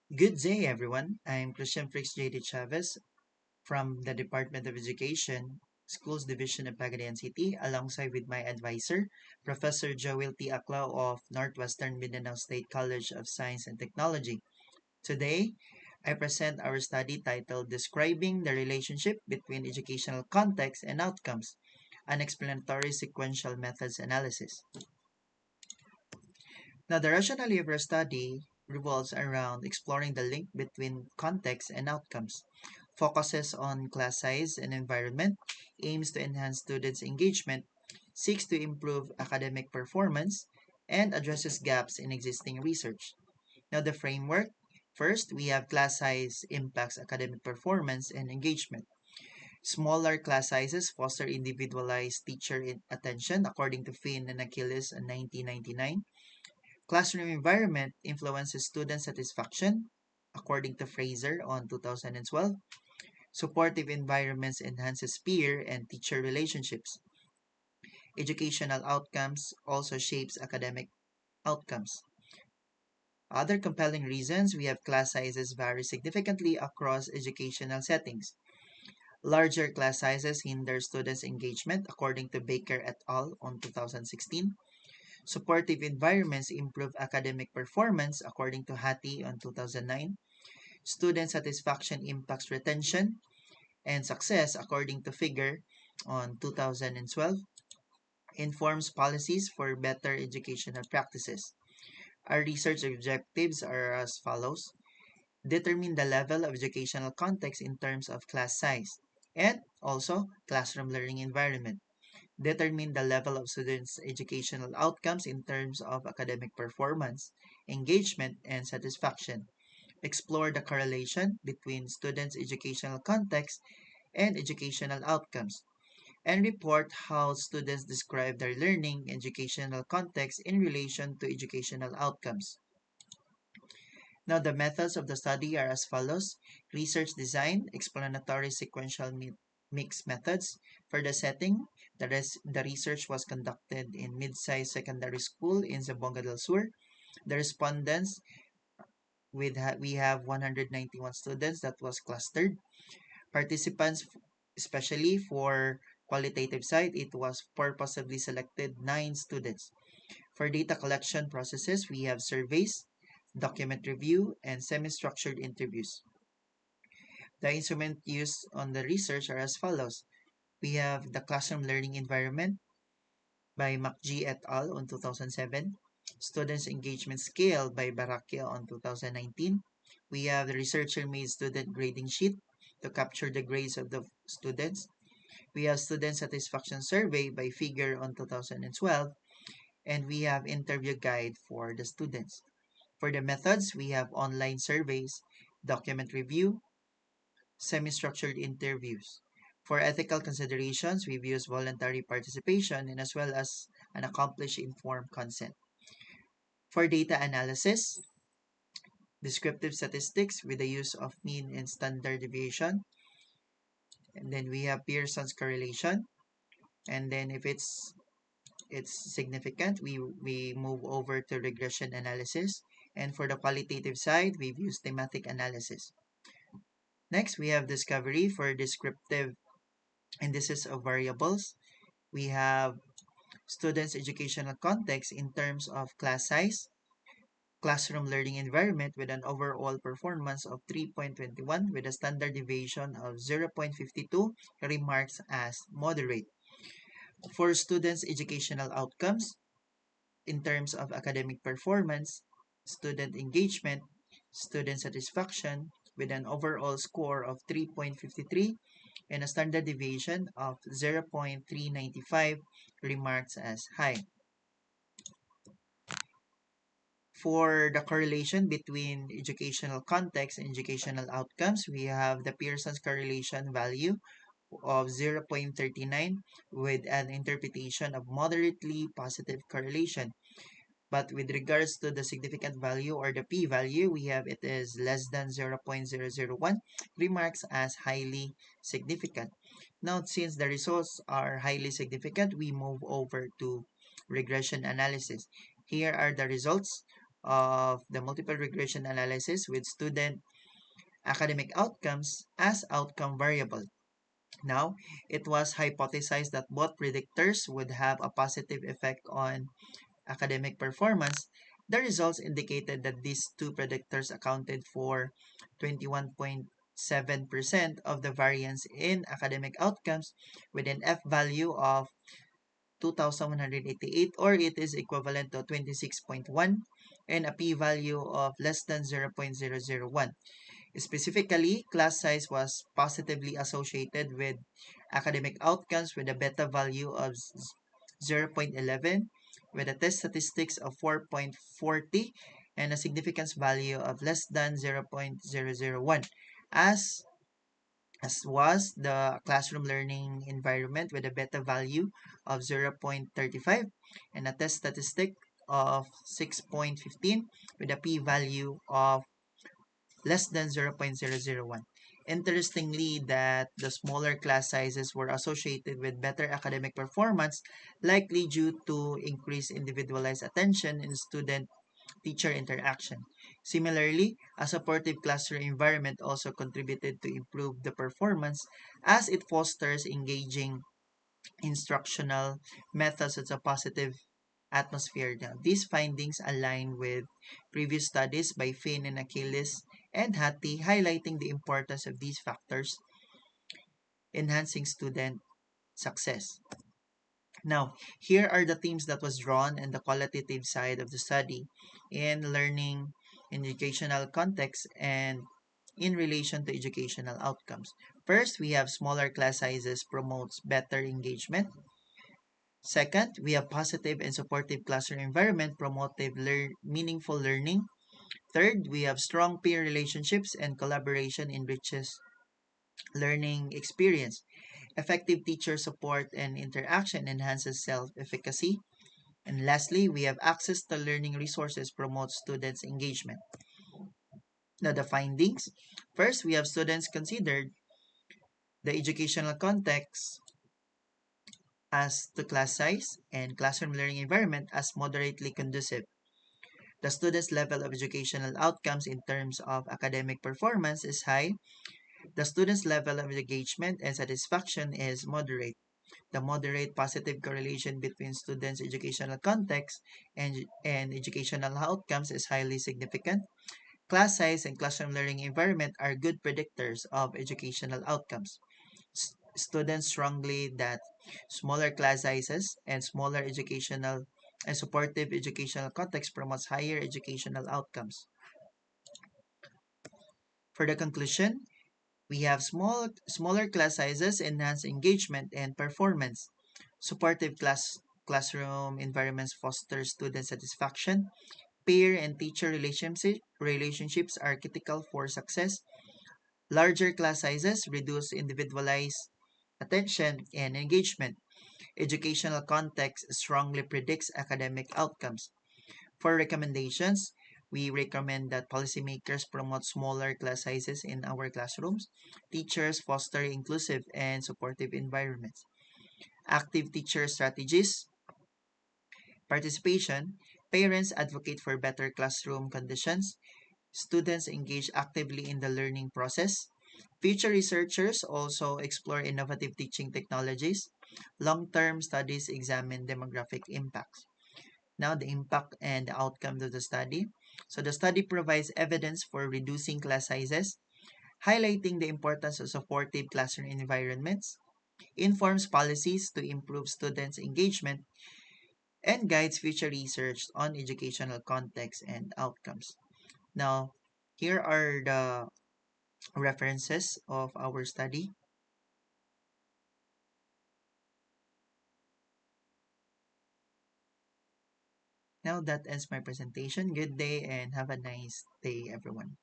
Good day, everyone. I'm Christian Frix J.D. Chavez from the Department of Education, Schools Division of Cagayan City, alongside with my advisor, Professor Joel T. Aclao of Northwestern Mindanao State College of Science and Technology. Today, I present our study titled Describing the Relationship Between Educational Context and Outcomes, an explanatory sequential methods analysis. Now, the rationale of our study revolves around exploring the link between context and outcomes, focuses on class size and environment, aims to enhance students' engagement, seeks to improve academic performance, and addresses gaps in existing research. Now, the framework first, we have class size impacts academic performance and engagement. Smaller class sizes foster individualized teacher attention, according to Finn and Achilles in 1999. Classroom environment influences student satisfaction, according to Fraser on 2012. Supportive environments enhances peer and teacher relationships. Educational outcomes also shapes academic outcomes. Other compelling reasons, we have class sizes vary significantly across educational settings. Larger class sizes hinder students' engagement, according to Baker et al. On 2016. Supportive environments improve academic performance, according to Hattie on 2009. Student satisfaction impacts retention and success, according to Figure on 2012. Informs policies for better educational practices. Our research objectives are as follows. Determine the level of educational context in terms of class size and also classroom learning environment. Determine the level of students' educational outcomes in terms of academic performance, engagement, and satisfaction. Explore the correlation between students' educational context and educational outcomes, and report how students describe their learning educational context in relation to educational outcomes. Now, the methods of the study are as follows. Research design, explanatory sequential mixed methods. For the setting, the research was conducted in mid-sized secondary school in Zamboanga del Sur. The respondents, we have 191 students that was clustered. Participants, especially for qualitative side, it was purposefully selected 9 students. For data collection processes, we have surveys, document review, and semi-structured interviews. The instrument used on the research are as follows. We have the classroom learning environment by McGee et al. On 2007. Students engagement scale by Baracchia on 2019. We have the researcher-made student grading sheet to capture the grades of the students. We have student satisfaction survey by Figure on 2012. And we have interview guide for the students. For the methods, we have online surveys, document review, semi-structured interviews. For ethical considerations, we've used voluntary participation and as well as an accomplished informed consent. For data analysis, descriptive statistics with the use of mean and standard deviation. And then we have Pearson's correlation. And then if it's significant, we move over to regression analysis. And for the qualitative side, we've used thematic analysis. Next, we have discovery for descriptive indices of variables. We have students' educational context in terms of class size, classroom learning environment with an overall performance of 3.21 with a standard deviation of 0.52 remarks as moderate. For students' educational outcomes in terms of academic performance, student engagement, student satisfaction with an overall score of 3.53 and a standard deviation of 0.395 remarks as high. For the correlation between educational context and educational outcomes, we have the Pearson's correlation value of 0.39 with an interpretation of moderately positive correlation. But with regards to the significant value or the p-value, we have it is less than 0.001, remarks as highly significant. Now, since the results are highly significant, we move over to regression analysis. Here are the results of the multiple regression analysis with student academic outcomes as outcome variable. Now, it was hypothesized that both predictors would have a positive effect on academic performance. The results indicated that these two predictors accounted for 21.7% of the variance in academic outcomes with an F value of 2,188, or it is equivalent to 26.1, and a p-value of less than 0.001. Specifically, class size was positively associated with academic outcomes with a beta value of 0.11, with a test statistics of 4.40, and a significance value of less than 0.001, as as was the classroom learning environment with a beta value of 0.35 and a test statistic of 6.15 with a p-value of less than 0.001. Interestingly, that the smaller class sizes were associated with better academic performance, likely due to increased individualized attention in student-teacher interaction. Similarly, a supportive classroom environment also contributed to improve the performance as it fosters engaging instructional methods as a positive atmosphere. Now, these findings align with previous studies by Finn and Achilles and Hattie, highlighting the importance of these factors enhancing student success. Now, here are the themes that was drawn in the qualitative side of the study in learning, in educational context, and in relation to educational outcomes. First, we have smaller class sizes promotes better engagement. Second, we have positive and supportive classroom environment, promotive meaningful learning. Third, we have strong peer relationships and collaboration enriches learning experience. Effective teacher support and interaction enhances self-efficacy. And lastly, we have access to learning resources promotes students' engagement. Now, the findings. First, we have students considered the educational context as the class size and classroom learning environment as moderately conducive. The student's level of educational outcomes in terms of academic performance is high. The student's level of engagement and satisfaction is moderate. The moderate positive correlation between students' educational context and educational outcomes is highly significant. Class size and classroom learning environment are good predictors of educational outcomes. Students strongly that smaller class sizes and smaller educational and supportive educational context promotes higher educational outcomes. For the conclusion, we have smaller class sizes enhance engagement and performance. Supportive classroom environments foster student satisfaction. Peer and teacher relationships are critical for success. Larger class sizes reduce individualized attention and engagement. Educational context strongly predicts academic outcomes. For recommendations, we recommend that policymakers promote smaller class sizes in our classrooms. Teachers foster inclusive and supportive environments. Active teacher strategies, participation, parents advocate for better classroom conditions. Students engage actively in the learning process. Future researchers also explore innovative teaching technologies. Long-term studies examine demographic impacts. Now, the impact and the outcome of the study. So, the study provides evidence for reducing class sizes, highlighting the importance of supportive classroom environments, informs policies to improve students' engagement, and guides future research on educational context and outcomes. Now, here are the references of our study. Now, that ends my presentation. Good day and have a nice day, everyone.